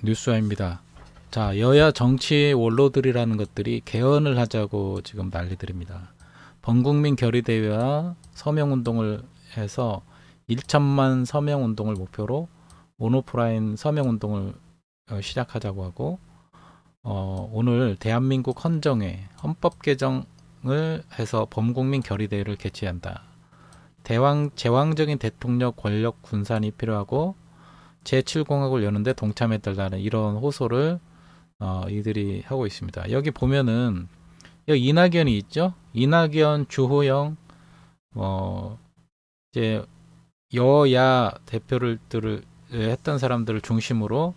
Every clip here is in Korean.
뉴스와입니다. 자, 여야 정치 원로들이라는 것들이 개헌을 하자고 지금 난리들입니다. 범국민 결의대회와 서명운동을 해서 1천만 서명운동을 목표로 온오프라인 서명운동을 시작하자고 하고, 오늘 대한민국 헌정회 헌법 개정을 해서 범국민 결의대회를 개최한다. 제왕적인 대통령 권력 분산이 필요하고 제7공학을 여는데 동참해달라는 이런 호소를 이들이 하고 있습니다. 여기 보면은 여기 이낙연이 있죠. 이낙연, 주호영, 이제 여야 대표들을 했던 사람들을 중심으로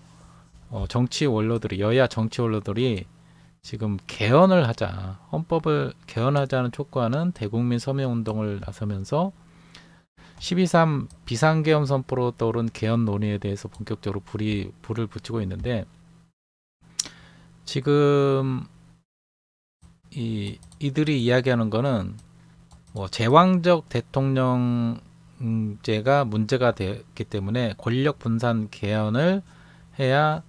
정치 원로들이, 여야 정치 원로들이 지금 개헌을 하자, 헌법을 개헌하자는 촉구하는 대국민 서명운동을 나서면서 12.3 비상계엄 선포로 떠오른 개헌 논의에 대해서 본격적으로 불을 붙이고 있는데, 지금 이들이 이야기하는 거는 제왕적 대통령제가 문제가 됐기 때문에 권력 분산 개헌을 해야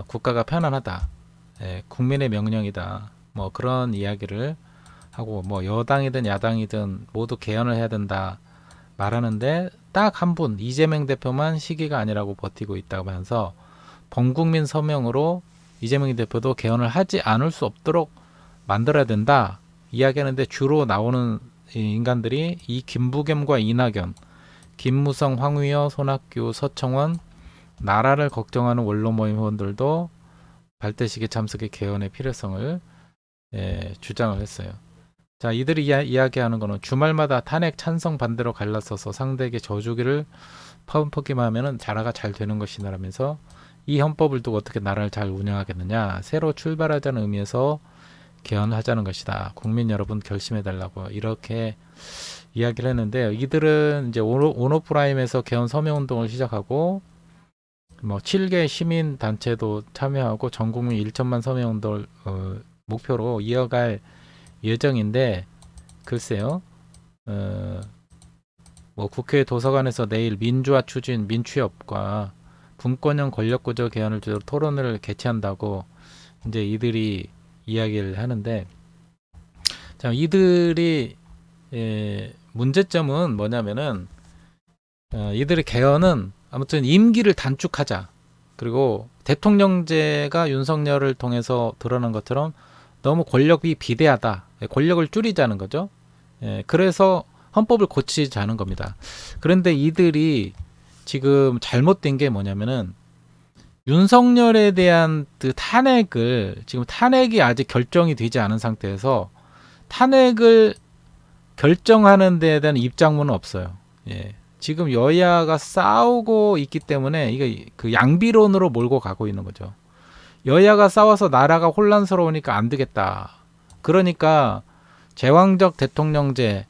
국가가 편안하다, 국민의 명령이다, 그런 이야기를 하고, 여당이든 야당이든 모두 개헌을 해야 된다 말하는데, 딱 한 분, 이재명 대표만 시기가 아니라고 버티고 있다고 하면서 범국민 서명으로 이재명 대표도 개헌을 하지 않을 수 없도록 만들어야 된다 이야기하는데, 주로 나오는 인간들이 이 김부겸과 이낙연, 김무성, 황위여, 손학규, 서청원, 나라를 걱정하는 원로 모임 회원들도 발대식에 참석해 개헌의 필요성을 주장을 했어요. 자, 이들이 이야기하는 거는 주말마다 탄핵 찬성 반대로 갈라서서 상대에게 져주기를 퍼붓기만 하면 나라가 잘 되는 것이라면서, 이 헌법을 두고 어떻게 나라를 잘 운영하겠느냐, 새로 출발하자는 의미에서 개헌하자는 것이다, 국민 여러분 결심해달라고 이렇게 이야기를 했는데, 이들은 이제 온오프라임에서 개헌 서명운동을 시작하고 7개 시민단체도 참여하고 전국민 1천만 서명운동을 목표로 이어갈 예정인데, 글쎄요, 국회 도서관에서 내일 민주화 추진 민취업과 분권형 권력구조 개헌을 주제로 토론을 개최한다고 이제 이들이 이야기를 하는데, 자, 이들이 문제점은 뭐냐면은, 이들의 개헌은 아무튼 임기를 단축하자, 그리고 대통령제가 윤석열을 통해서 드러난 것처럼 너무 권력이 비대하다, 권력을 줄이자는 거죠. 그래서 헌법을 고치자는 겁니다. 그런데 이들이 지금 잘못된 게 뭐냐면은, 윤석열에 대한 그 지금 탄핵이 아직 결정이 되지 않은 상태에서 탄핵을 결정하는 데에 대한 입장문은 없어요. 지금 여야가 싸우고 있기 때문에 이게 그 양비론으로 몰고 가고 있는 거죠. 여야가 싸워서 나라가 혼란스러우니까 안 되겠다, 그러니까 제왕적 대통령제를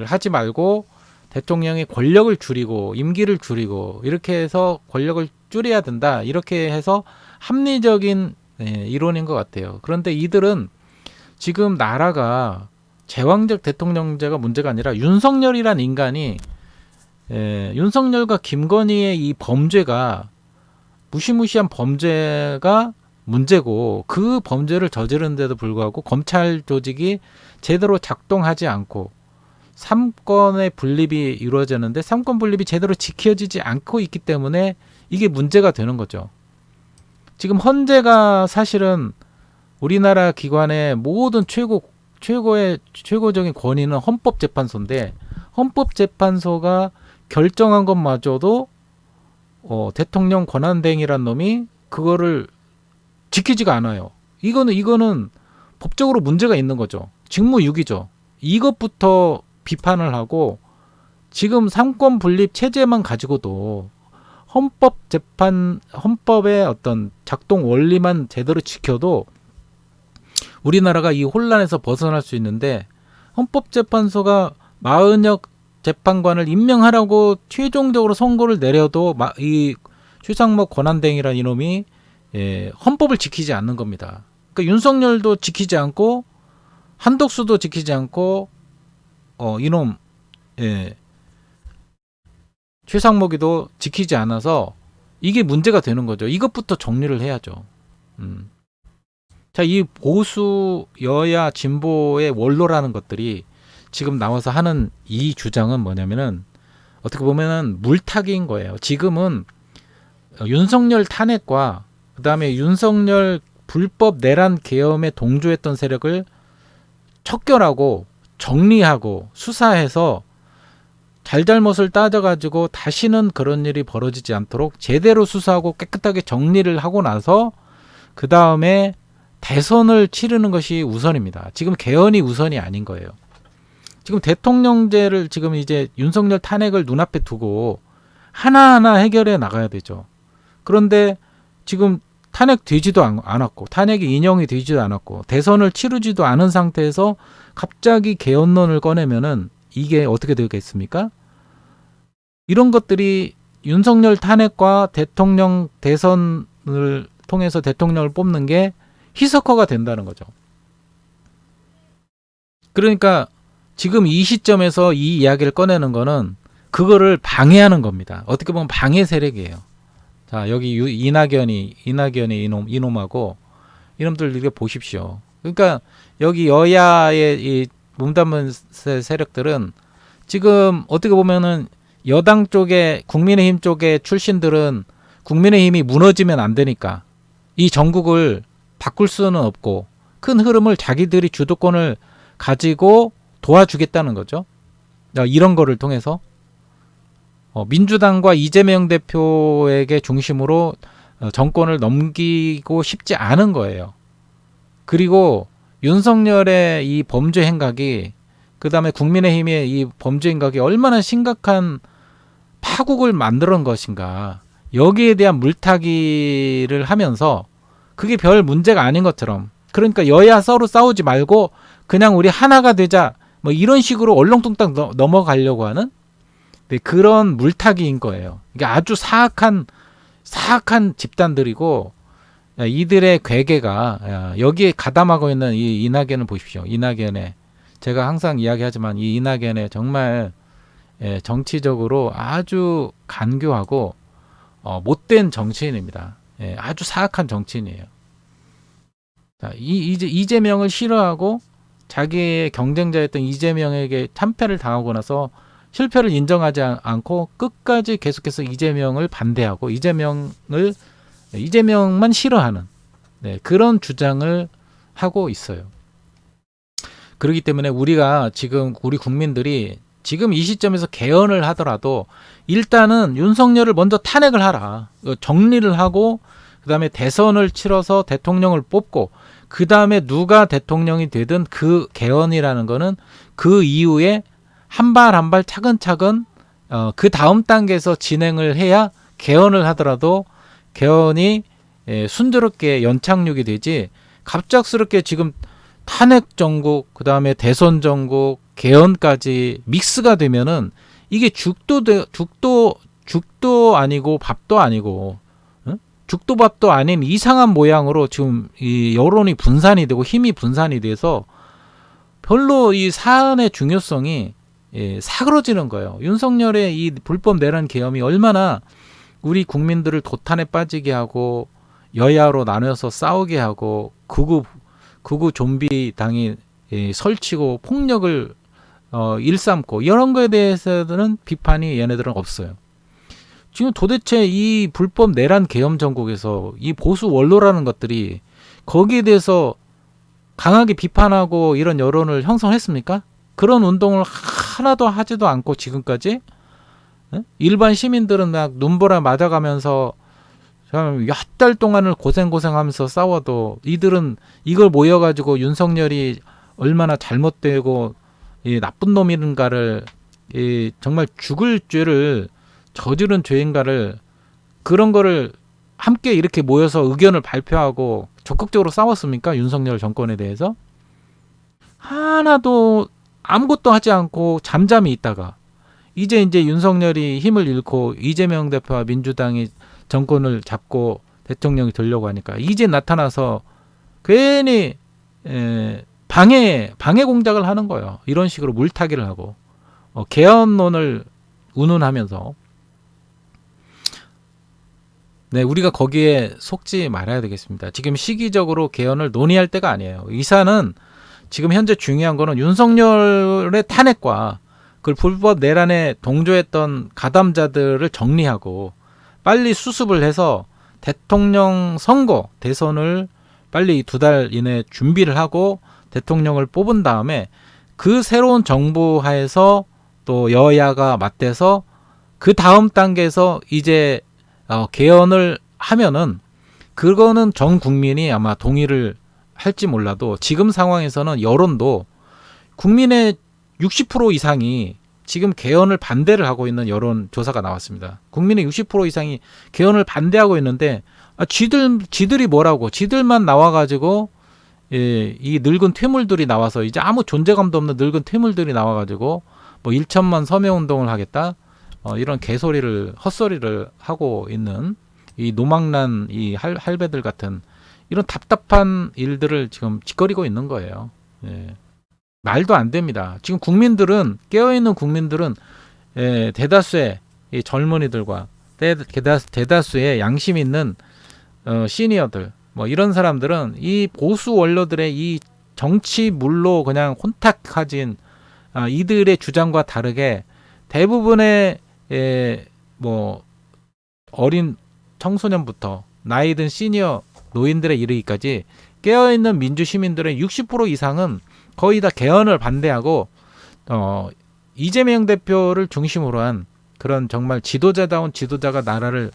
하지 말고 대통령의 권력을 줄이고 임기를 줄이고 이렇게 해서 권력을 줄여야 된다, 이렇게 해서 합리적인 이론인 것 같아요. 그런데 이들은 지금 나라가 제왕적 대통령제가 문제가 아니라 윤석열이란 인간이, 윤석열과 김건희의 이 범죄가, 무시무시한 범죄가 문제고, 그 범죄를 저지르는데도 불구하고 검찰 조직이 제대로 작동하지 않고 삼권의 분립이 이루어졌는데 삼권 분립이 제대로 지켜지지 않고 있기 때문에 이게 문제가 되는 거죠. 지금 헌재가 사실은 우리나라 기관의 모든 최고적인 권위는 헌법재판소인데, 헌법재판소가 결정한 것마저도 대통령 권한대행이란 놈이 그거를 지키지가 않아요. 이거는 법적으로 문제가 있는 거죠. 직무유기죠. 이것부터 비판을 하고, 지금 삼권 분립 체제만 가지고도 헌법의 어떤 작동 원리만 제대로 지켜도 우리나라가 이 혼란에서 벗어날 수 있는데, 헌법재판소가 마은혁 재판관을 임명하라고 최종적으로 선고를 내려도 이 최상목 권한대행이라는 이놈이 헌법을 지키지 않는 겁니다. 그러니까 윤석열도 지키지 않고 한덕수도 지키지 않고 이놈 최상목이도 지키지 않아서 이게 문제가 되는 거죠. 이것부터 정리를 해야죠. 자, 이 보수 여야 진보의 원로라는 것들이 지금 나와서 하는 이 주장은 뭐냐면은 어떻게 보면은 물타기인 거예요. 지금은 윤석열 탄핵과 그다음에 윤석열 불법 내란 계엄에 동조했던 세력을 척결하고 정리하고 수사해서 잘잘못을 따져가지고 다시는 그런 일이 벌어지지 않도록 제대로 수사하고 깨끗하게 정리를 하고 나서 그 다음에 대선을 치르는 것이 우선입니다. 지금 개헌이 우선이 아닌 거예요. 지금 대통령제를 지금 이제 윤석열 탄핵을 눈앞에 두고 하나하나 해결해 나가야 되죠. 그런데 지금 탄핵되지도 않았고 탄핵이 인용이 되지도 않았고 대선을 치르지도 않은 상태에서 갑자기 개헌론을 꺼내면은 이게 어떻게 되겠습니까? 이런 것들이 윤석열 탄핵과 대통령 대선을 통해서 대통령을 뽑는 게 희석화가 된다는 거죠. 그러니까 지금 이 시점에서 이 이야기를 꺼내는 거는 그거를 방해하는 겁니다. 어떻게 보면 방해 세력이에요. 자, 여기 이낙연이 이놈하고 이놈들 이렇게 보십시오. 그러니까 여기 여야의 이 몸담은 세력들은 지금 어떻게 보면은 여당 쪽에 국민의힘 쪽에 출신들은 국민의힘이 무너지면 안 되니까 이 전국을 바꿀 수는 없고 큰 흐름을 자기들이 주도권을 가지고 도와주겠다는 거죠. 이런 거를 통해서 민주당과 이재명 대표에게 중심으로 정권을 넘기고 싶지 않은 거예요. 그리고 윤석열의 이 범죄 행각이 그 다음에 국민의힘의 이 범죄 행각이 얼마나 심각한 파국을 만드는 것인가, 여기에 대한 물타기를 하면서 그게 별 문제가 아닌 것처럼, 그러니까 여야 서로 싸우지 말고 그냥 우리 하나가 되자 뭐 이런 식으로 얼렁뚱땅 넘어가려고 하는 그런 물타기인 거예요. 이게 아주 사악한 집단들이고, 이들의 괴계가 여기에 가담하고 있는 이 이낙연을 보십시오. 이낙연의, 제가 항상 이야기하지만 이 이낙연의 정말 정치적으로 아주 간교하고 못된 정치인입니다. 아주 사악한 정치인이에요. 자, 이재명을 싫어하고 자기의 경쟁자였던 이재명에게 참패를 당하고 나서 실패를 인정하지 않고 끝까지 계속해서 이재명을 반대하고 이재명만 싫어하는 그런 주장을 하고 있어요. 그렇기 때문에 우리가 지금 우리 국민들이 지금 이 시점에서 개헌을 하더라도 일단은 윤석열을 먼저 탄핵을 하라. 정리를 하고 그 다음에 대선을 치러서 대통령을 뽑고 그 다음에 누가 대통령이 되든 그 개헌이라는 거는 그 이후에 한 발 한 발 차근차근 그 다음 단계에서 진행을 해야 개헌을 하더라도 개헌이 순조롭게 연착륙이 되지, 갑작스럽게 지금 탄핵 전국, 그 다음에 대선 전국, 개헌까지 믹스가 되면은 이게 죽도 아니고 밥도 아니고, 죽도 밥도 아닌 이상한 모양으로 지금 이 여론이 분산이 되고 힘이 분산이 돼서 별로 이 사안의 중요성이 사그러지는 거예요. 윤석열의 이 불법 내란 계엄이 얼마나 우리 국민들을 도탄에 빠지게 하고 여야로 나눠서 싸우게 하고 극우 좀비 당이 설치고 폭력을 일삼고 이런 거에 대해서는 비판이 얘네들은 없어요. 지금 도대체 이 불법 내란 계엄 전국에서 이 보수 원로라는 것들이 거기에 대해서 강하게 비판하고 이런 여론을 형성했습니까? 그런 운동을 하나도 하지도 않고 지금까지 일반 시민들은 막 눈보라 맞아가면서 몇 달 동안을 고생하면서 싸워도 이들은 이걸 모여가지고 윤석열이 얼마나 잘못되고 나쁜 놈인가를, 정말 죽을 죄를 저지른 죄인가를, 그런 거를 함께 이렇게 모여서 의견을 발표하고 적극적으로 싸웠습니까? 윤석열 정권에 대해서 하나도 아무것도 하지 않고 잠잠히 있다가 이제 윤석열이 힘을 잃고 이재명 대표와 민주당이 정권을 잡고 대통령이 되려고 하니까 이제 나타나서 괜히 방해 공작을 하는 거예요. 이런 식으로 물타기를 하고 개헌론을 운운하면서. 네, 우리가 거기에 속지 말아야 되겠습니다. 지금 시기적으로 개헌을 논의할 때가 아니에요. 이사는 지금 현재 중요한 거는 윤석열의 탄핵과 그 불법 내란에 동조했던 가담자들을 정리하고 빨리 수습을 해서 대통령 선거, 대선을 빨리 2달 이내에 준비를 하고 대통령을 뽑은 다음에 그 새로운 정부 하에서 또 여야가 맞대서 그 다음 단계에서 이제 개헌을 하면은 그거는 전 국민이 아마 동의를 할지 몰라도 지금 상황에서는 여론도 국민의 60% 이상이 지금 개헌을 반대를 하고 있는 여론조사가 나왔습니다. 국민의 60% 이상이 개헌을 반대하고 있는데 지들이 뭐라고 지들만 나와가지고 이 늙은 퇴물들이 나와서 이제 아무 존재감도 없는 늙은 퇴물들이 나와가지고 뭐 1천만 서명운동을 하겠다 이런 개소리를 헛소리를 하고 있는 이 노망난 이 할배들 같은 이런 답답한 일들을 지금 짓거리고 있는 거예요. 예. 말도 안 됩니다. 지금 국민들은 깨어있는 국민들은 대다수의 이 젊은이들과 대다수의 양심 있는 시니어들 뭐 이런 사람들은 이 보수 원로들의 이 정치 물로 그냥 혼탁해진 이들의 주장과 다르게 대부분의 뭐 어린 청소년부터 나이 든 시니어 노인들에 이르기까지 깨어있는 민주 시민들의 60% 이상은 거의 다 개헌을 반대하고 이재명 대표를 중심으로 한 그런 정말 지도자다운 지도자가 나라를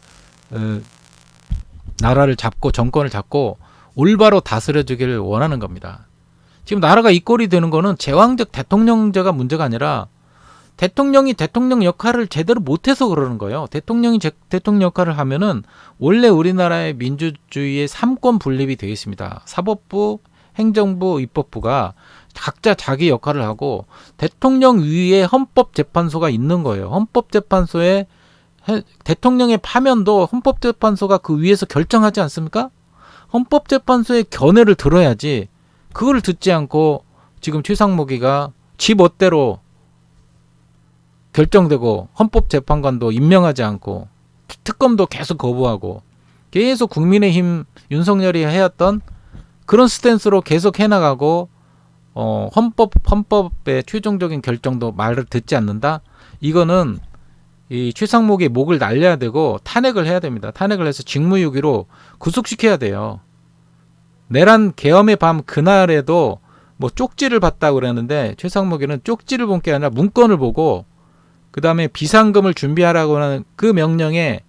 잡고 정권을 잡고 올바로 다스려주기를 원하는 겁니다. 지금 나라가 이 꼴이 되는 거는 제왕적 대통령제가 문제가 아니라 대통령이 대통령 역할을 제대로 못해서 그러는 거예요. 대통령이 대통령 역할을 하면은 원래 우리나라의 민주주의의 3권 분립이 되어 있습니다. 사법부, 행정부, 입법부가 각자 자기 역할을 하고 대통령 위에 헌법재판소가 있는 거예요. 헌법재판소에 대통령의 파면도 헌법재판소가 그 위에서 결정하지 않습니까? 헌법재판소의 견해를 들어야지 그걸 듣지 않고 지금 최상목이가 지 멋대로 결정되고 헌법재판관도 임명하지 않고 특검도 계속 거부하고 계속 국민의힘 윤석열이 해왔던 그런 스탠스로 계속 해나가고 헌법의 최종적인 결정도 말을 듣지 않는다. 이거는 이 최상목의 목을 날려야 되고 탄핵을 해야 됩니다. 탄핵을 해서 직무유기로 구속시켜야 돼요. 내란 계엄의 밤 그날에도 뭐 쪽지를 봤다고 그랬는데 최상목이는 쪽지를 본 게 아니라 문건을 보고 그 다음에 비상금을 준비하라고 하는 그 명령에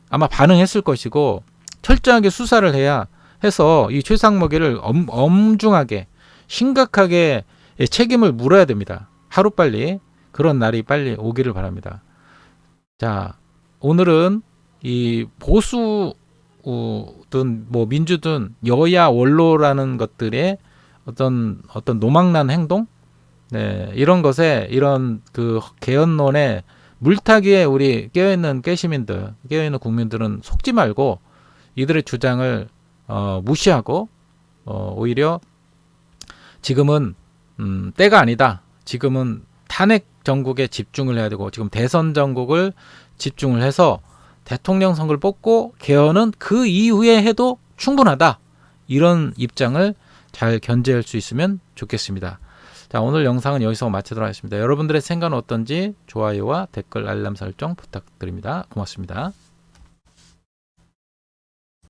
아마 반응했을 것이고 철저하게 수사를 해야 해서 이 최상목이를 엄중하게 심각하게 책임을 물어야 됩니다. 하루빨리 그런 날이 빨리 오기를 바랍니다. 자, 오늘은 이 보수든 뭐 민주든 여야 원로라는 것들의 어떤 노망난 행동, 네, 이런 것에 이런 그 개헌론에 물타기에 우리 깨어있는 깨시민들, 깨어있는 국민들은 속지 말고 이들의 주장을 무시하고 오히려 지금은 때가 아니다. 지금은 탄핵 전국에 집중을 해야 되고 지금 대선 전국을 집중을 해서 대통령 선거를 뽑고 개헌은 그 이후에 해도 충분하다. 이런 입장을 잘 견제할 수 있으면 좋겠습니다. 자, 오늘 영상은 여기서 마치도록 하겠습니다. 여러분들의 생각은 어떤지 좋아요와 댓글 알람 설정 부탁드립니다. 고맙습니다.